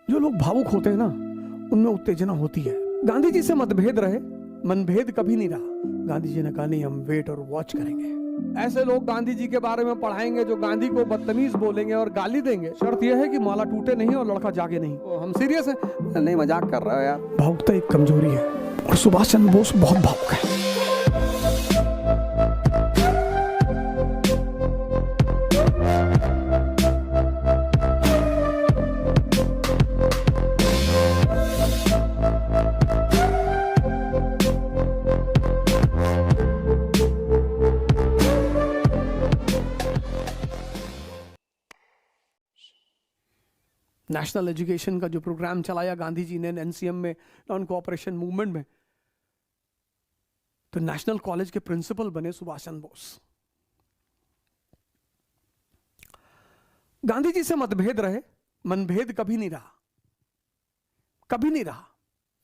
जो लोग भावुक होते हैं ना, उनमें उत्तेजना होती है। गांधी जी से मतभेद रहे, मनभेद कभी नहीं रहा। गांधी जी ने कहा नहीं, हम वेट और वॉच करेंगे। ऐसे लोग गांधी जी के बारे में पढ़ाएंगे जो गांधी को बदतमीज बोलेंगे और गाली देंगे। शर्त यह है कि माला टूटे नहीं और लड़का जागे नहीं। तो हम सीरियस हैं? नहीं, मजाक कर रहे हो यार। भावुकता एक कमजोरी है और सुभाष चंद्र बोस बहुत भावुक है। नेशनल एजुकेशन का जो प्रोग्राम चलाया गांधी जी ने एनसीएम में, नॉन कोऑपरेशन मूवमेंट में, तो नेशनल कॉलेज के प्रिंसिपल बने सुभाष चंद्र बोस। गांधी जी से मतभेद रहे, मनभेद कभी नहीं रहा, कभी नहीं रहा।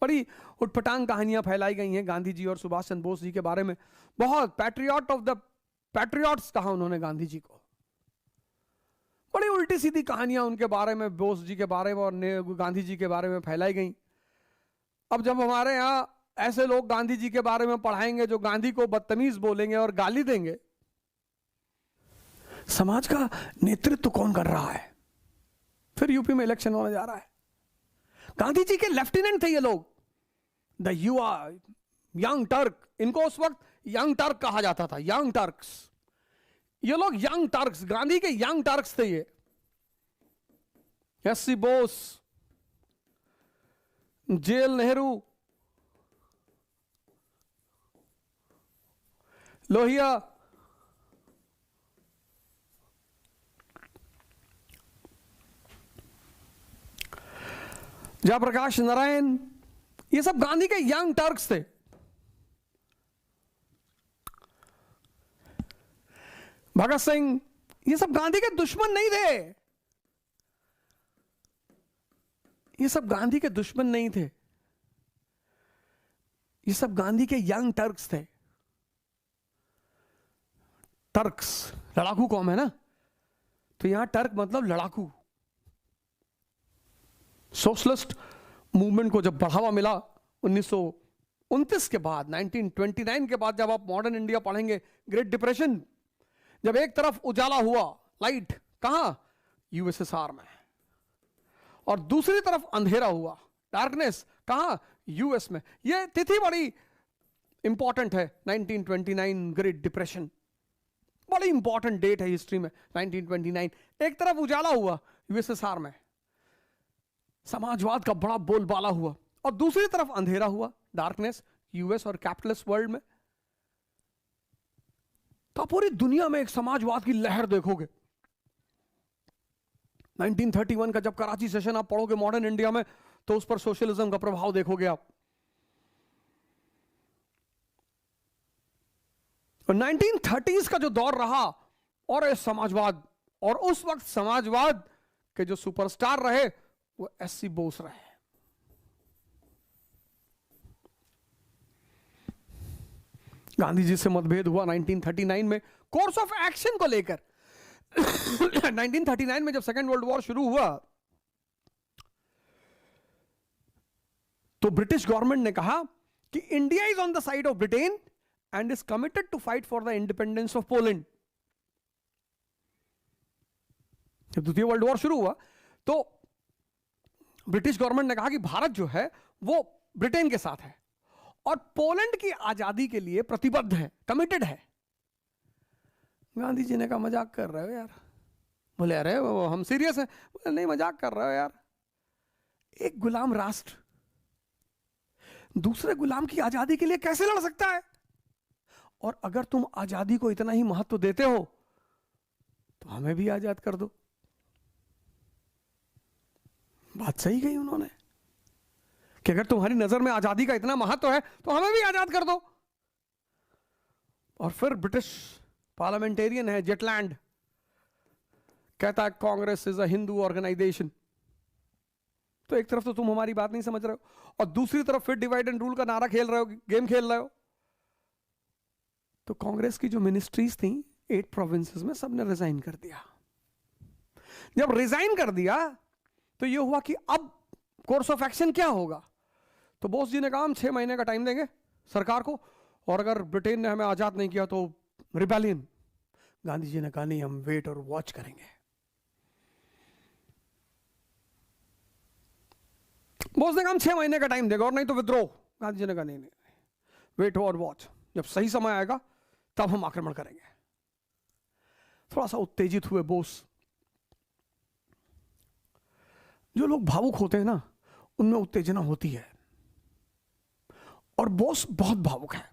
बड़ी उटपटांग कहानियां फैलाई गई हैं गांधी जी और सुभाष चंद्र बोस जी के बारे में। बहुत पैट्रियट ऑफ द पैट्रियट्स कहा उन्होंने गांधी जी को। बड़ी उल्टी सीधी कहानियां उनके बारे में, बोस जी के बारे में और गांधी जी के बारे में फैलाई गई। अब जब हमारे यहां ऐसे लोग गांधी जी के बारे में पढ़ाएंगे जो गांधी को बदतमीज बोलेंगे और गाली देंगे, समाज का नेतृत्व कौन कर रहा है? फिर यूपी में इलेक्शन होने जा रहा है। गांधी जी के लेफ्टिनेंट थे ये लोग, द युवा यंग टर्क। इनको उस वक्त यंग टर्क कहा जाता था, यंग टर्क्स। ये लोग यंग टर्क्स, गांधी के यंग टर्क्स थे ये। एस.सी. बोस, जेएल नेहरू, लोहिया, जयप्रकाश नारायण, ये सब गांधी के यंग टर्क्स थे। भगत सिंह, ये सब गांधी के दुश्मन नहीं थे। ये सब गांधी के दुश्मन नहीं थे। ये सब गांधी के यंग टर्क्स थे। टर्क्स लड़ाकू कौम है ना, तो यहां टर्क मतलब लड़ाकू। सोशलिस्ट मूवमेंट को जब बढ़ावा मिला 1929 के बाद, 1929 के बाद, जब आप मॉडर्न इंडिया पढ़ेंगे, ग्रेट डिप्रेशन, जब एक तरफ उजाला हुआ, लाइट, कहां? यूएसएसआर में, और दूसरी तरफ अंधेरा हुआ, डार्कनेस, कहां? यूएस में। यह तिथि बड़ी इंपॉर्टेंट है, 1929 ग्रेट डिप्रेशन, बड़ी इंपॉर्टेंट डेट है हिस्ट्री में, 1929। एक तरफ उजाला हुआ यूएसएसआर में, समाजवाद का बड़ा बोलबाला हुआ, और दूसरी तरफ अंधेरा हुआ, डार्कनेस, यूएस और कैपिटलिस्ट वर्ल्ड में। तो पूरी दुनिया में एक समाजवाद की लहर देखोगे। 1931 का जब कराची सेशन आप पढ़ोगे मॉडर्न इंडिया में, तो उस पर सोशलिज्म का प्रभाव देखोगे आप। और 1930s का जो दौर रहा, और समाजवाद, और उस वक्त समाजवाद के जो सुपरस्टार रहे वो एस.सी. बोस रहे। गांधी जी से मतभेद हुआ 1939 में कोर्स ऑफ एक्शन को लेकर। 1939 में जब सेकेंड वर्ल्ड वॉर शुरू हुआ, तो ब्रिटिश गवर्नमेंट ने कहा कि India is on the side of Britain and is committed to fight for the independence of Poland. जब द्वितीय वर्ल्ड वॉर शुरू हुआ, तो ब्रिटिश गवर्नमेंट ने कहा कि भारत जो है वो ब्रिटेन के साथ है और पोलैंड की आजादी के लिए प्रतिबद्ध है, कमिटेड है। गांधी जी ने कहा मजाक कर रहे हो यार। बोले अरे हम सीरियस हैं। बोले नहीं, मजाक कर रहे हो यार। एक गुलाम राष्ट्र दूसरे गुलाम की आजादी के लिए कैसे लड़ सकता है? और अगर तुम आजादी को इतना ही महत्व देते हो तो हमें भी आजाद कर दो। बात सही कही उन्होंने कि अगर तुम्हारी नजर में आजादी का इतना महत्व है तो हमें भी आजाद कर दो। और फिर ब्रिटिश पार्लियामेंटेरियन है जेटलैंड, कहता है Congress is a Hindu organisation. तो एक तरफ तो तुम हमारी बात नहीं समझ रहे हो और दूसरी तरफ फिर डिवाइड एंड रूल का नारा खेल रहे हो, गेम खेल रहे हो। तो कांग्रेस की जो मिनिस्ट्रीज थी 8 प्रोविंसेस में, सबने रिजाइन कर दिया। जब रिजाइन कर दिया तो यह हुआ कि अब कोर्स ऑफ एक्शन क्या होगा? तो बोस जी ने कहा हम 6 महीने का टाइम देंगे सरकार को, और अगर ब्रिटेन ने हमें आजाद नहीं किया तो रिबेलियन। गांधी जी ने कहा नहीं, हम वेट और वॉच करेंगे। बोस ने कहा हम 6 महीने का टाइम देगा और नहीं तो विद्रोह। गांधी जी ने कहा नहीं नहीं, वेट और वॉच, जब सही समय आएगा तब हम आक्रमण करेंगे। थोड़ा सा उत्तेजित हुए बोस। जो लोग भावुक होते हैं ना, उनमें उत्तेजना होती है, और बोस बहुत भावुक है।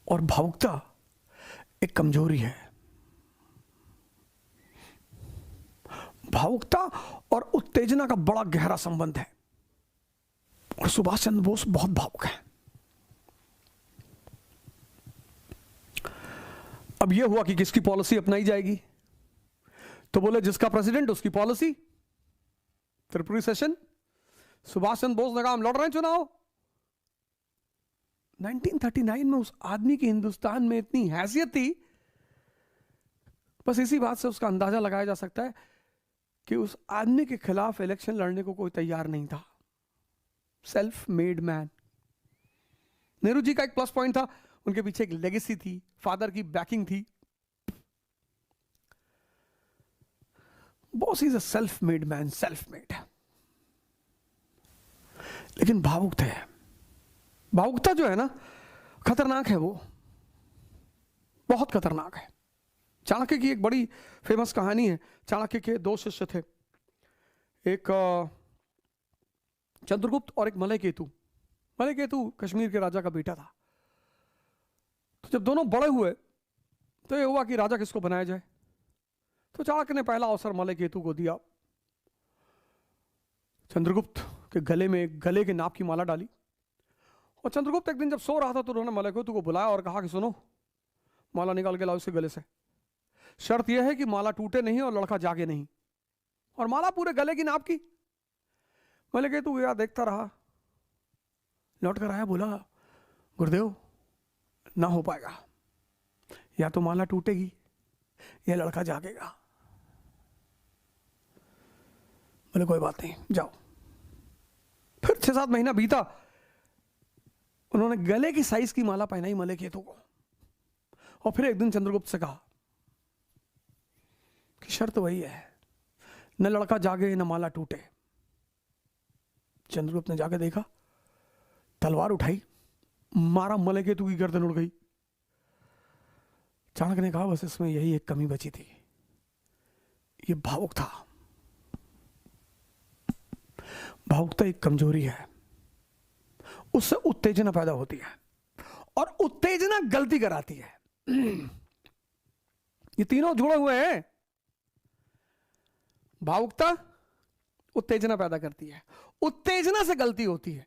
और भावुकता एक कमजोरी है। भावुकता और उत्तेजना का बड़ा गहरा संबंध है, और सुभाष चंद्र बोस बहुत भावुक है। अब यह हुआ कि किसकी पॉलिसी अपनाई जाएगी, तो बोले जिसका प्रेसिडेंट उसकी पॉलिसी। त्रिपुरी सेशन, सुभाष चंद्र बोस ने कहा हम लड़ रहे हैं चुनाव। 1939 में उस आदमी की हिंदुस्तान में इतनी हैसियत थी, बस इसी बात से उसका अंदाजा लगाया जा सकता है कि उस आदमी के खिलाफ इलेक्शन लड़ने को कोई तैयार नहीं था। Self made man. Nehru ji का एक प्लस पॉइंट था, उनके पीछे एक लेगेसी थी, फादर की बैकिंग थी। Boss is a self made man, self made. लेकिन भावुक थे। भावुकता जो है ना, खतरनाक है, वो बहुत खतरनाक है। चाणक्य की एक बड़ी फेमस कहानी है। चाणक्य के 2 शिष्य थे, एक चंद्रगुप्त और एक मलय केतु। मलय केतु कश्मीर के राजा का बेटा था। तो जब दोनों बड़े हुए तो ये हुआ कि राजा किसको बनाया जाए। तो चाणक्य ने पहला अवसर मलय केतु को दिया। चंद्रगुप्त के गले में गले के नाप की माला डाली, और चंद्रगुप्त एक दिन जब सो रहा था तो उन्होंने मलय केतु को बुलाया और कहा कि सुनो, माला निकाल के लाओ उसके गले से। शर्त यह है कि माला टूटे नहीं और लड़का जागे नहीं। और माला पूरे गले की नाप की। मलय केतु गया, देखता रहा, लौट कर आया, बोला गुरुदेव ना हो पाएगा, या तो माला टूटेगी या लड़का जागेगा। बोले कोई बात नहीं, जाओ। फिर 6-7 महीना बीता, उन्होंने गले की साइज की माला पहनाई मलय केतु को। और फिर एक दिन चंद्रगुप्त से कहा कि शर्त वही है, न लड़का जागे न माला टूटे। चंद्रगुप्त ने जाके देखा, तलवार उठाई, मारा, मलय केतु की गर्दन उड़ गई। चाणक्य ने कहा बस इसमें यही एक कमी बची थी, ये भावुक था। भावुकता एक कमजोरी है, उससे उत्तेजना पैदा होती है, और उत्तेजना गलती कराती है। ये तीनों जुड़े हुए हैं। भावुकता उत्तेजना पैदा करती है, उत्तेजना से गलती होती है।